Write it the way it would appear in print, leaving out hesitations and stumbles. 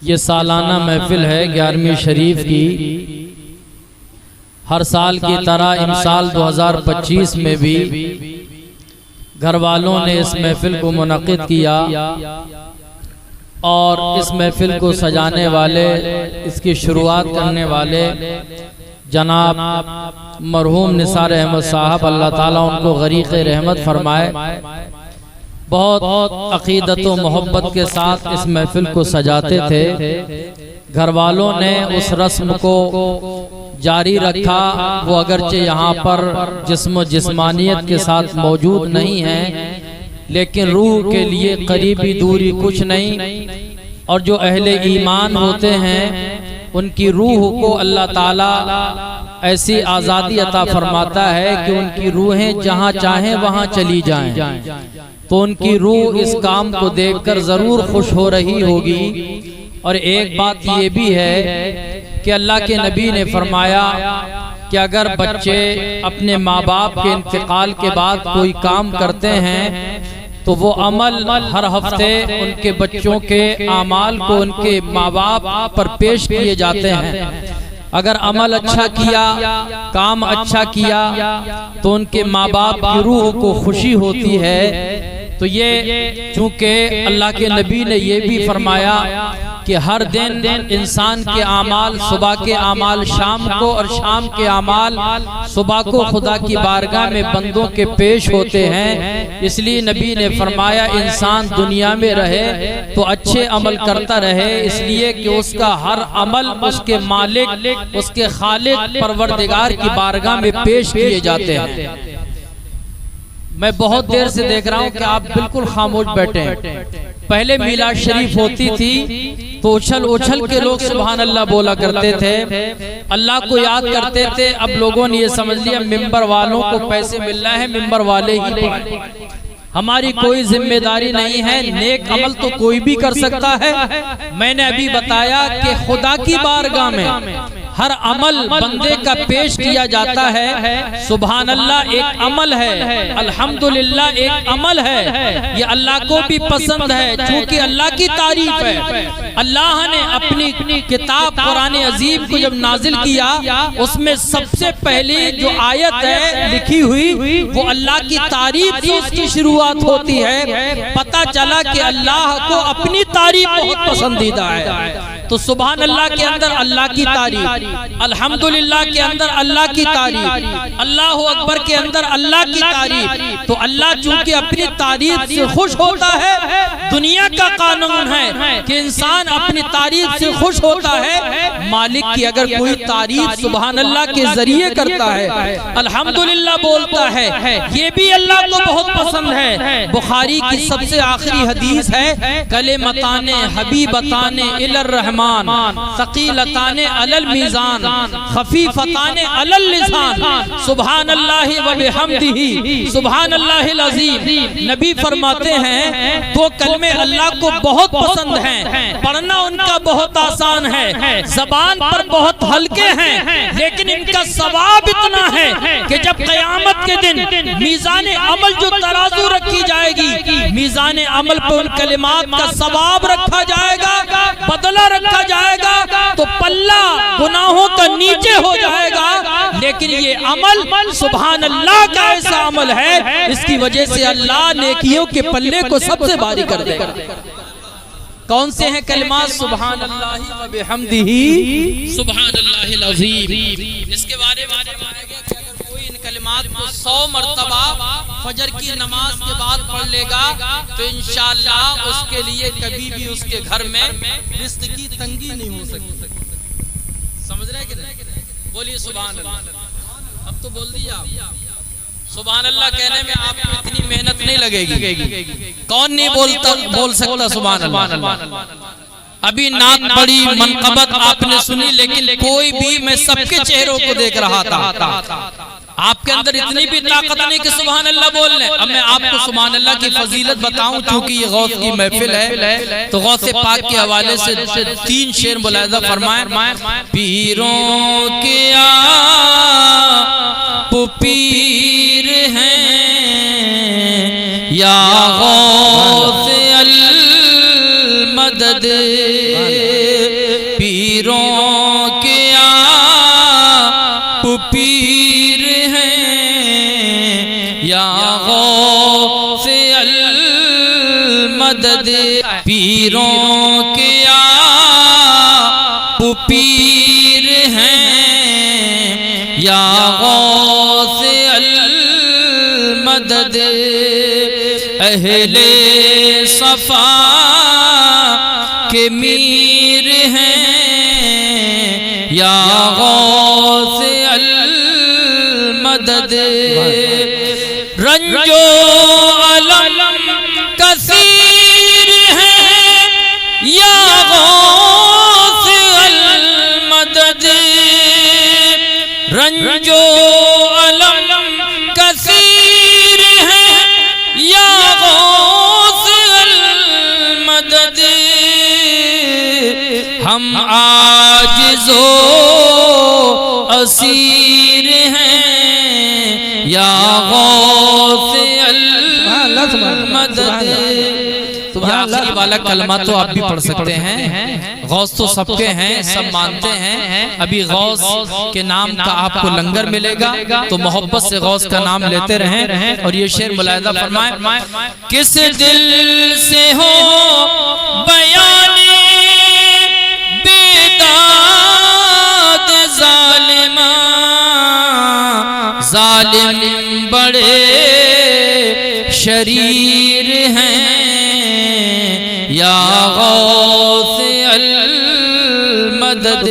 ये सालाना महफिल है 11वीं शरीफ की। हर साल की तरह इस साल 2025 में भी घर वालों ने इस महफिल को मुनक़िद किया और इस महफिल को सजाने वाले, इसकी शुरुआत करने वाले जनाब मरहूम निसार अहमद साहब, अल्लाह ताला उनको गरीक़ रहमत फरमाए, बहुत अक़ीदत व मोहब्बत के साथ इस महफिल को सजाते थे। घर वालों ने उस रस्म को जारी रखा। वो अगरचे यहाँ पर जिस्म जिस्मानियत के साथ मौजूद नहीं हैं, लेकिन रूह के लिए करीबी दूरी कुछ नहीं। और जो अहले ईमान होते हैं उनकी रूह को अल्लाह ताला ऐसी आज़ादी अता फरमाता है कि उनकी रूहें जहाँ चाहें वहाँ चली जाएं। तो उनकी रूह इस काम को देखकर ज़रूर खुश हो रही होगी। और एक बात ये भी है कि अल्लाह के नबी ने फरमाया कि अगर बच्चे अपने माँ बाप के इंतकाल के बाद कोई काम करते हैं तो वो अमल हर हफ्ते उनके बच्चों के आमाल को उनके माँ बाप पर पेश किए जाते हैं। अगर अमल अच्छा किया, काम अच्छा किया, तो उनके माँ बाप की रूह को खुशी होती है। तो ये चूँकि अल्लाह के नबी ने ये भी फरमाया कि हर दिन इंसान के आमाल, सुबह के आमाल शाम को और शाम के आमाल सुबह को खुदा की बारगाह में बंदों के पेश होते हैं। इसलिए नबी ने फरमाया इंसान दुनिया में रहे तो अच्छे अमल करता रहे, इसलिए कि उसका हर अमल उसके मालिक, उसके खालिक परवरदिगार की बारगाह में पेश किए जाते हैं। मैं बहुत देर से देख रहा हूँ कि आप बिल्कुल खामोश बैठे हैं। पहले मीलाद शरीफ होती थी तो उछल उछल के लोग सुभान अल्लाह बोला करते थे, अल्लाह को याद करते थे। अब लोगों ने ये समझ लिया मिंबर वालों को पैसे मिल रहे हैं, मिंबर वाले ही पढ़ें। हमारी कोई जिम्मेदारी नहीं है, नेक अमल तो कोई भी कर सकता है। मैंने अभी बताया कि खुदा की बारगाह में हर अमल बंदे का पेश किया जाता है। सुभान अल्लाह एक अमल है, अल्हम्दुलिल्लाह एक अमल है। ये अल्लाह को भी पसंद है क्योंकि अल्लाह की तारीफ है। अल्लाह ने अपनी किताब कुरान अजीम को जब नाजिल किया, उसमें सबसे पहले जो आयत है लिखी हुई वो अल्लाह की तारीफ से उसकी शुरुआत होती है। पता चला कि अल्लाह को अपनी तारीफ बहुत पसंदीदा है। तो सुभान अल्लाह के अंदर अल्लाह की तारीफ, अल्हम्दुलिल्लाह के अंदर अल्लाह की तारीफ, अल्लाहु अकबर के अंदर अल्लाह की तारीफ। तो अल्लाह चूंकि अपनी तारीफ से खुश होता है, दुनिया का कानून है कि इंसान अपनी तारीफ से खुश होता है। मालिक की अगर कोई तारीफ सुभान अल्लाह के जरिए करता है, अल्हम्दुलिल्लाह बोलता है, ये भी अल्लाह को बहुत पसंद है। बुखारी की सबसे आखिरी हदीस है, कलिमताने हबीबताने इलर रहमान, सकीलताने अलल मीज़ान, खफीफताने अलल लिसान, सुभान अल्लाहि व बिहम्दिही, सुभान अल्लाहिल अज़ीम। नबी फरमाते हैं दो कलमे अल्लाह को बहुत पसंद हैं, पढ़ना उनका बहुत आसान है, ज़बान पर बहुत हल्के हैं, लेकिन इनका सवाब इतना है कि जब क़यामत के दिन मीज़ान अमल जो तराजू रखी जाएगी, मीज़ान अमल पर उन कलिमात का सवाब रखा जाएगा, बदला रखा जाएगा, तो पल्ला गुनाहों का नीचे हो जाएगा। लेकिन ये अमल सुभान अल्लाह का ऐसा अमल है, इसकी वजह से अल्लाह नेकियों के पल्ले को सबसे भारी कर देगा। कौन से हैं कलिमात? सुभान अल्लाह व बिहम्दिही, सुभान अल्लाहिल अज़ीम। इसके बारे में कोई इन कलिमात को 100 मरतबा फजर की नमाज के बाद पढ़ लेगा तो इंशाअल्लाह उसके लिए कभी भी उसके घर में रिज़्क़ की तंगी नहीं हो सकती। समझ रहे कि नहीं? बोलिए सुभान अल्लाह। अब तो बोल दिया आप। सुभान अल्लाह कहने में आपको इतनी मेहनत नहीं लगेगी। कौन नहीं बोल सकता सुभान अल्लाह? अभी नात बड़ी मनकबत आपने सुनी, लेकिन कोई भी, मैं सबके चेहरों को देख रहा था, आपके अंदर इतनी भी ताकत नहीं कि सुभान अल्लाह बोल लें। अब मैं आपको सुभान अल्लाह की फजीलत बताऊं, क्योंकि ये गौस की महफिल है, तो गौस पाक के हवाले से 3 शेर मुलाहिजा फरमाएं। पीरों के आप पीर हैं या गौस अल मदद पीरों के आप पीर हैं या गौस अल मदद, अहले सफा के मीर हैं या गौस अल मदद। रंजो अलम कसीर हैं या गौस अल मदद, रंजो अलम कसीर हैं या गौस अल मदद। हम आजिज़ो असीर हैं या गौस अल मदद। आखिरी वाला कलमा तो आप भी पढ़ सकते हैं। गौस तो सबके हैं, सब मानते हैं। अभी गौस के नाम का आपको लंगर मिलेगा, तो मोहब्बत से गौस का नाम लेते रहें। और ये शेर मुलाहिज़ा फरमाए, किस दिल से हो बयाने बेदाद जालिमा, जालिम बड़े शरीर हैं या गौस अल मदद।